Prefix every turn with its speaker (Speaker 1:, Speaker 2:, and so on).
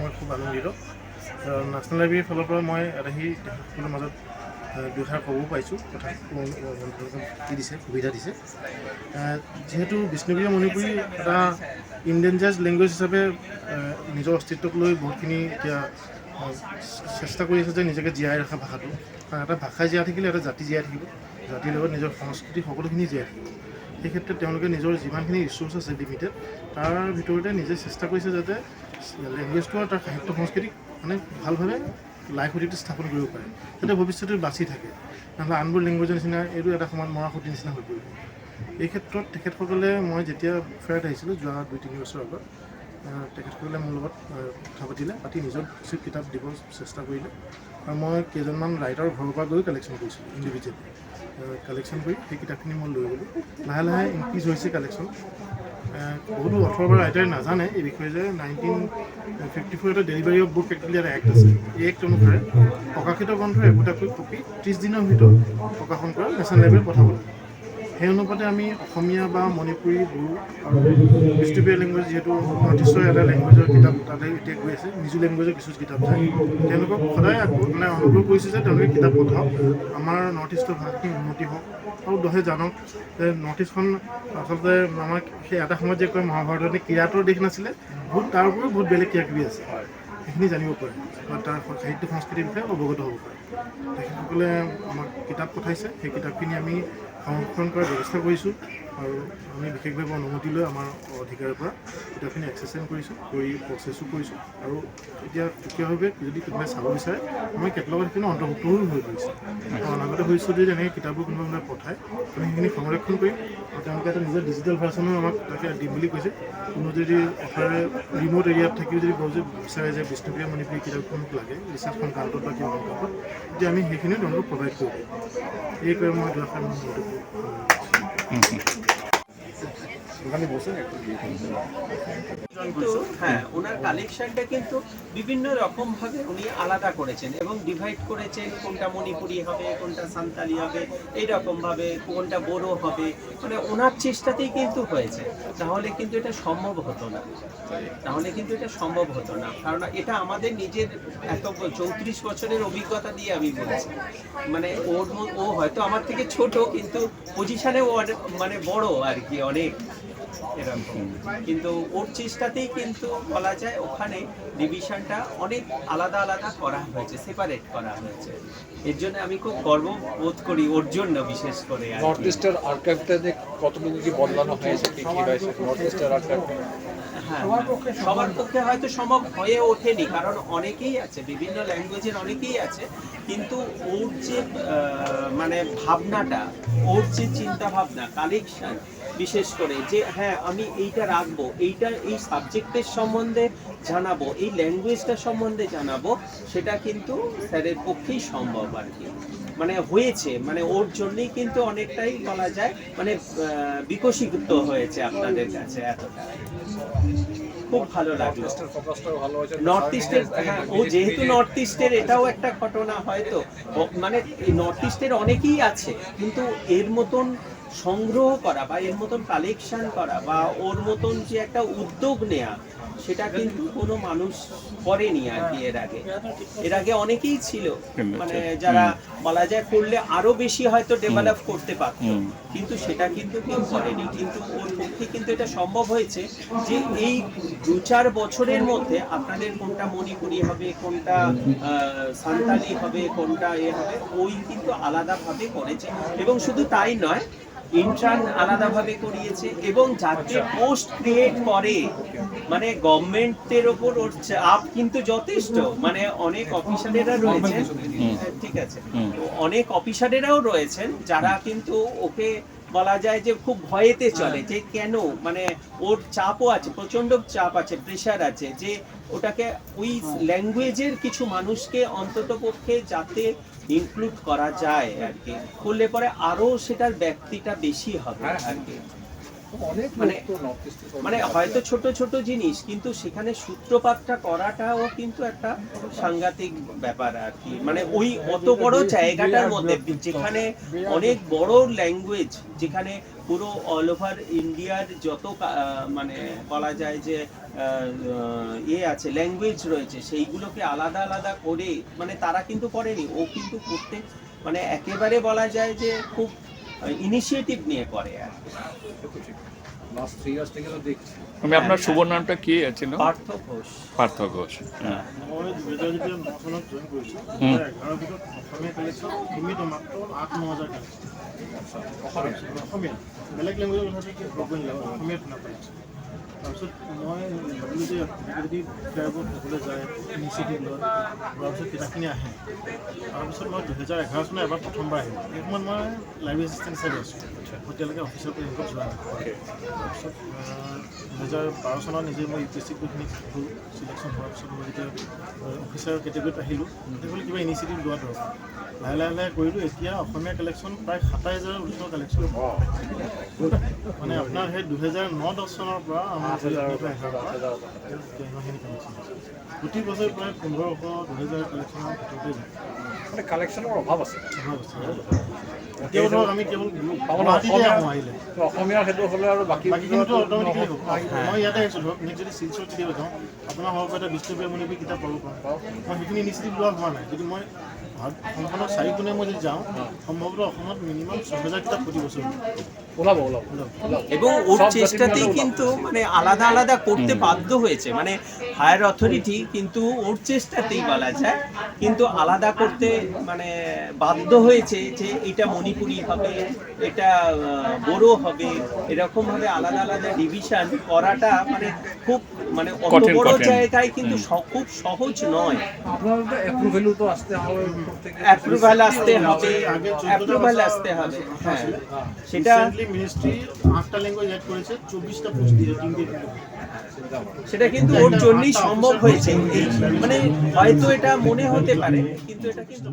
Speaker 1: মই খুব আনন্দিত। নেশ্যনেল লাইব্ৰেৰীৰ ফালৰ পৰা মই সেই সকলোৰ মাজত দুষাৰ ক'ব পাইছোঁ, কথা কি দিছে, সুবিধা দিছে। যিহেতু বিষ্ণুপ্ৰিয়া মণিপুৰী এটা ইনডেঞ্জাৰ্ড লেংগুৱেজ হিচাপে নিজৰ অস্তিত্বক লৈ বহুতখিনি এতিয়া চেষ্টা কৰি আছে যে নিজকে জীয়াই ৰখা ভাষাটো। কাৰণ এটা ভাষাই জীয়াই থাকিলে এটা জাতি জীয়াই থাকিব, জাতিৰ লগত নিজৰ সংস্কৃতি সকলোখিনি জীয়াই থাকিব। সেই ক্ষেত্ৰত তেওঁলোকে নিজৰ যিমানখিনি ৰিচোৰ্চ আছে লিমিটেড, তাৰ ভিতৰতে নিজে চেষ্টা কৰিছে যাতে লেংগুৱেজটো আৰু তাৰ সাহিত্য সংস্কৃতিক মানে ভালভাৱে লাইফসূতিটো স্থাপন কৰিব পাৰে, যাতে ভৱিষ্যতে বাচি থাকে। নহ'লে আনবোৰ লেংগুৱেজৰ নিচিনা এইটো এটা সময়ত মৰা খুঁটিৰ নিচিনা হৈ পৰিব। এই ক্ষেত্ৰত তেখেতসকলে মই যেতিয়া ফেয়াৰত আহিছিলোঁ যোৱা 2-3 বছৰ আগত, তেখেতসকলে মোৰ লগত কথা পাতি নিজৰ কিছু কিতাপ দিব চেষ্টা কৰিলে। আৰু মই কেইজনমান ৰাইটাৰৰ ঘৰৰ পৰা গৈ কালেকশ্যন কৰিছিলোঁ, ইণ্ডিভিজুৱেলি কালেকশ্যন কৰি সেই কিতাপখিনি মই লৈ গ'লোঁ। লাহে লাহে ইনক্ৰিজ হৈছে কালেকশ্যন। বহুতো অথৰ বা ৰাইটাৰে নাজানে এই বিষয়ে যে 1954 এটা ডেলিভাৰী অফ বুক এক্ট বুলি এটা এক্ট আছে। এই এক্ট অনুসাৰে প্ৰকাশিত গ্ৰন্থৰ একোটাকৈ কপি 30 দিনৰ ভিতৰত প্ৰকাশন কৰা নেশ্যনেল লাইব্ৰেৰীত পঠাব লাগে। সেই অনুপাতে আমি অসমীয়া বা মণিপুৰী, বড়ো আৰু বিষ্ণুপ্ৰিয়া লেংগুৱেজ যিহেতু নৰ্থ ইষ্টৰ এটা লেংগুৱেজৰ কিতাপ তাতে এতিয়া গৈ আছে, মিজো লেংগুৱেজৰ কিছু কিতাপ যায়, তেওঁলোকক সদায় মানে অনুগ্ৰহ কৰিছে যে তেওঁলোকে কিতাপ পঠাওক, আমাৰ নৰ্থ ইষ্টৰ ভাষাখিনি উন্নতি হওক আৰু দহে জানক যে নৰ্থ ইষ্টখন আচলতে আমাৰ সেই এটা সময়ত যে কয় মহাভাৰতত কিৰাতৰ দেশ নাছিলে, তাৰ উপৰিও বহুত বেলেগ কিবাকিবি আছে, সেইখিনি জানিব পাৰে বা তাৰ সাহিত্য সংস্কৃতিৰ বিষয়ে অৱগত হ'ব পাৰে। তেখেতসকলে আমাক কিতাপ পঠাইছে, সেই কিতাপখিনি আমি সংৰক্ষণ কৰাৰ ব্যৱস্থা কৰিছোঁ আৰু আমি বিশেষভাৱে অনুমতি লৈ আমাৰ অধিকাৰৰ পৰা কিতাপখিনি এক্সেচেঞ্জ কৰিছোঁ, কৰি প্ৰচেছো কৰিছোঁ। আৰু এতিয়া সুকীয়াভাৱে যদি কোনোবাই চাব বিচাৰে আমি কেটলগত সেইখিনি অন্তৰ্ভুক্তও হৈ পৰিছে। অনাগত ভৱিষ্যতে যদি এনেকৈ কিতাপবোৰ কোনোবাই পঠায় আমি সেইখিনি সংৰক্ষণ কৰিম আৰু তেওঁলোকে এটা নিজৰ ডিজিটেল ভাৰ্চনো আমাক তাকে দিম বুলি কৈছে। কোনো যদি অফাৰে ৰিম'ট এৰিয়াত থাকিও যদি বিচাৰে যে বিষ্ণুপ্ৰিয়া মণিপুৰী কিতাপখন লাগে ৰিচাৰ্চ সংক্ৰান্তত বা কিবা সংক্ৰান্তত, তেতিয়া আমি সেইখিনিও তেওঁলোকক প্ৰভাইড কৰিব পাৰিম। এই কৰি মই দুআষাৰ
Speaker 2: হ্যাঁ, ওনার কালেকশনটা কিন্তু বিভিন্ন রকম ভাবে উনি আলাদা করেছেন এবং ডিভাইড করেছেন, কোনটা মণিপুরি হবে, কোনটা সান্তালি হবে, এইরকম ভাবে কোনটা বড়ো হবে, মানে ওনার চেষ্টাতেই কিন্তু হয়েছে। তাহলে কিন্তু এটা সম্ভব হতো না, কারণ এটা আমাদের নিজের এত 34 বছরের অভিজ্ঞতা দিয়ে আমি বলছি। মানে ও হয়তো আমার থেকে ছোট কিন্তু পজিশনে ও মানে বড় আর কি অনেক এরকম, কিন্তু ওর চেষ্টাতেই কিন্তু বলা যায় ওখানে ডিভিশনটা অনেক আলাদা আলাদা করা হয়েছে, সেপারেট করা হয়েছে। এর জন্য আমি খুব গর্ব বোধ করি ওর জন্য, বিশেষ করে
Speaker 3: নর্থ ইস্টার আর্কাইভটা কতটুকু কি বদলানো হয়েছে, কি কি হয়েছে নর্থ ইস্টার আর্কাইভটা?
Speaker 2: হ্যাঁ, সবার পক্ষে হয়তো সম্ভব হয়ে ওঠেনি, কারণ অনেকেই আছে, বিভিন্ন ল্যাঙ্গুয়েজের অনেকেই আছে, কিন্তু ওর যে মানে ভাবনাটা, ওর যে চিন্তা ভাবনা, কালেকশন বিশেষ করে যে হ্যাঁ আমি এইটা রাখবো, এইটা এই সাবজেক্টের সম্বন্ধে জানাবো, এই ল্যাঙ্গুয়েজটা সম্বন্ধে জানাবো, সেটা কিন্তু স্যারের পক্ষেই সম্ভব আর কি। মানে হয়েছে, মানে ওর জন্যই কিন্তু অনেকটাই বলা যায় মানে বিকশিত হয়েছে আপনাদের কাছে এতটা। খুব ভালো লাগলো নর্থ ইস্টের, হ্যাঁ ও যেহেতু নর্থ ইস্টের, এটাও একটা ঘটনা হয়তো, মানে নর্থ ইস্টের অনেকেই আছে কিন্তু এর মতন সংগ্রহ করা বা এর মতন কালেকশন করা বা ওর মতন যে একটা উদ্যোগ নেয়া, সেটা কিন্তু কোনো মানুষ করেনি আর কি এর আগে অনেকেই ছিল, মানে যারা বলা যায় করলে আরো বেশি হয়তো ডেভেলপ করতে পারত, কিন্তু সেটা কিন্তু কেউ করেনি। কিন্তু ওর পক্ষে কিন্তু এটা সম্ভব হয়েছে যে এই 2-4 বছরের মধ্যে আপনাদের কোনটা মণিপুরি হবে, কোনটা সান্তালি হবে, কোনটা হবে, ওই কিন্তু আলাদাভাবে করেছে। এবং শুধু তাই নয়, ইন্টার্ন আলাদাভাবে করিয়েছে এবং যাতে পোস্ট ক্রিয়েট করে, মানে গভর্নমেন্টের ওপর ওর চাপ কিন্তু যথেষ্ট, মানে অনেক অফিসারেরা রয়েছেন, ঠিক আছে, অনেক অফিসারেরাও রয়েছেন যারা কিন্তু ওকে বলা যায় যে খুব ভয়েতে চলে, যে কেন, মানে ওর চাপও আছে, প্রচন্ড চাপ আছে, প্রেশার আছে, যে ওটাকে ওই ল্যাঙ্গুয়েজের কিছু মানুষকে অন্তত পক্ষে যাতে ইনক্লুড করা যায় আর কি, করলে পরে আরো সেটার ব্যাপ্তিটা বেশি হবে আর কি। মানে হয়তো ছোট ছোট জিনিস, কিন্তু সেখানে সূত্রপাতটা করাটাও কিন্তু একটা সাংঘাতিক ব্যাপার আর কি। মানে ওই অত বড় জায়গাটার মধ্যে, যেখানে অনেক বড় ল্যাঙ্গুয়েজ, যেখানে পুরো অল ওভার ইন্ডিয়ার যত মানে বলা যায় যে আছে ল্যাঙ্গুয়েজ রয়েছে সেইগুলোকে আলাদা আলাদা করে মানে তারা কিন্তু করেনি, ও কিন্তু করতে মানে একেবারে বলা যায় যে খুব ইনিশিয়েটিভ নিয়ে করে আর কি।
Speaker 3: লাস্ট 3 ইয়ার্স থেকে তো দেখছি।
Speaker 4: আমি আপনার শুভ নামটা কি ছিল?
Speaker 2: পার্থ ঘোষ।
Speaker 4: পার্থ ঘোষ। হ্যাঁ।
Speaker 1: মই 2009 চনত জইন কৰিছোঁ। 2011 ভিতৰত অসমীয়া কালেকশ্যন সীমিত মাত্ৰ 8-9 হাজাৰ কালেকশ্যন। অসমীয়া বেলেগ লেংগুৱেজৰ কথাটো ক'বই নালাগে, অসমীয়া শুনা কালেকশ্যন। তাৰপিছত মই ভাবিলোঁ যে যদি ফেয়াৰবোৰ্ড হ'বলৈ যায় ইনিচিয়েটিভ লয়, তাৰপিছত কিতাপখিনি আহে। তাৰপিছত মই 2011 চনত এবাৰ প্ৰথমবাৰ আহিলোঁ। এই সময়ত মই লাইব্ৰেৰী এছিষ্টেণ্ট হিচাপে আছোঁ, এতিয়ালৈকে অফিচৰ পৰা ইনকম যোৱা নাই। তাৰপিছত 2012 চনত নিজে মই UPSC কোচিং হ'ল, চিলেকশ্যন হোৱাৰ পিছত মই যেতিয়া অফিচাৰ কেটেগৰীত আহিলোঁ, তেতিয়াহ'লে কিবা ইনিচিয়েটিভ লোৱা দৰকাৰ। লাহে লাহে লাহে কৰিলোঁ। এতিয়া অসমীয়া কালেকশ্যন প্ৰায় 27,000ৰ ওচৰৰ কালেকশ্যন, মানে আপোনাৰ সেই 2009-10 চনৰ পৰা আমাৰ ইমানখিনি কালেকশ্যন আছে। প্ৰতি বছৰে প্ৰায় 1500-2000 কালেকশ্যনৰ ভিতৰতে যায়।
Speaker 3: মানে কালেকশ্যনৰ অভাৱ আছে।
Speaker 1: এতিয়াও ধৰক আমি কেৱল গুৱাহাটীতে আহোঁ আহিলে,
Speaker 3: অসমীয়া সেইটো হ'লে আৰু
Speaker 1: বাকীখিনিতো অট'মেটিকেলি হ'ব। মই ইয়াতে আহিছোঁ ধৰক, মোক যদি শিলচৰ কেতিয়াবা যাওঁ, আপোনাৰ হওক এটা বিষ্ণুপ্ৰিয়া মণিপুৰী কিতাপ পাব পাৰোঁ। মই সেইখিনি ইনিচিয়েটিভ লোৱা হোৱা নাই। যদি মই অসমখনৰ 4 কোণে মই যদি যাওঁ, সম্ভৱতঃ অসমত মিনিমাম 6,000 কিতাপ প্ৰতি বছৰ
Speaker 3: ওলাব।
Speaker 2: এবং ওর চেষ্টাতেই কিন্তু মানে আলাদা আলাদা করতে বাধ্য হয়েছে, মানে হায়ার অথরিটি কিন্তু ওর চেষ্টাতেই বলা যায় কিন্তু আলাদা করতে মানে বাধ্য হয়েছে যে এটা মণিপুরি হবে, এটা বড়ো হবে, এরকম ভাবে আলাদা আলাদা ডিভিশন করাটা মানে খুব মানে অত
Speaker 4: কঠিন,
Speaker 2: বড়
Speaker 4: কঠিন।
Speaker 2: জায়গায় কিন্তু খুব সহজ নয়।
Speaker 3: আপনার তো অ্যাপ্রুভেলও তো আসতে হবে,
Speaker 2: অ্যাপ্রুভাল আসতে হবে, অ্যাপ্রুভাল আসতে হবে। হ্যাঁ, সেটা
Speaker 1: মিনিস্ট্রি 8টা ল্যাঙ্গুয়েজ অ্যাড করেছে, 24টা পোস্ট দিয়ে 3 দিয়ে
Speaker 2: সেটা কিন্তু ওর জন্যই সম্ভব হয়েছে। এই মানে হয়তো এটা মনে হতে পারে কিন্তু এটা কিন্তু